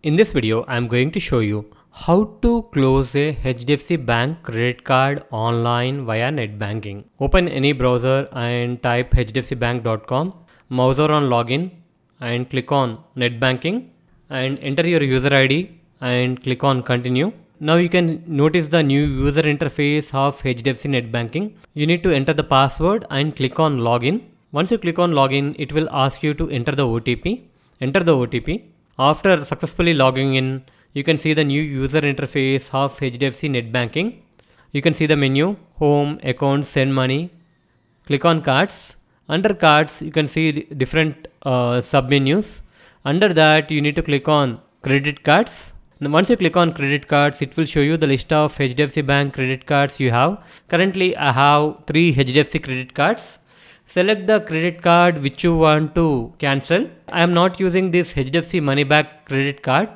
In this video, I am going to show you how to close a HDFC bank credit card online via net banking. Open any browser and type hdfcbank.com, mouse over on login and click on net banking and enter your user ID and click on continue. Now you can notice the new user interface of HDFC net banking. You need to enter the password and click on login. Once you click on login, it will ask you to enter the OTP. Enter the OTP. After successfully logging in, you can see the new user interface of HDFC net banking. You can see the menu, home, accounts, send money. Click on cards. Under cards, you can see different sub-menus. Under that, you need to click on credit cards. Now, once you click on credit cards, it will show you the list of HDFC bank credit cards you have. Currently, I have 3 HDFC credit cards. Select the credit card which you want to cancel. I am not using this HDFC money back credit card.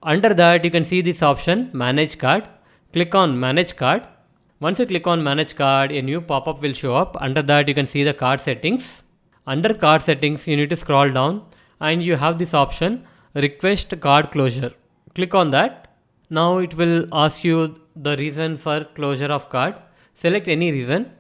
Under that, you can see this option, manage card. Click on manage card. Once you click on manage card, a new pop-up will show up. Under that, you can see the card settings. Under card settings, you need to scroll down and you have this option, request card closure. Click on that. Now it will ask you the reason for closure of card. Select any reason.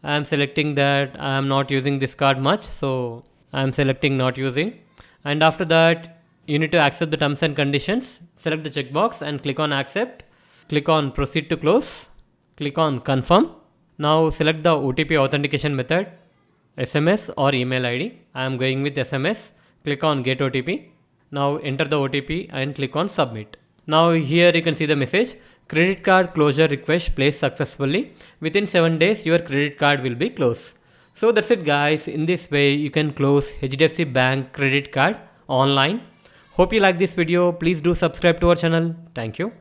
I am selecting that I am not using this card much, so I am selecting not using. And after that, you need to accept the terms and conditions. Select the checkbox and click on accept. Click on proceed to close. Click on confirm. Now select the OTP authentication method, SMS or email ID. I am going with SMS. Click on get OTP. Now enter the OTP and click on submit. Now here you can see the message, credit card closure request placed successfully. Within 7 days your credit card will be closed. So that's it guys. In this way you can close HDFC bank credit card online. Hope you like this video. Please do subscribe to our channel. Thank you.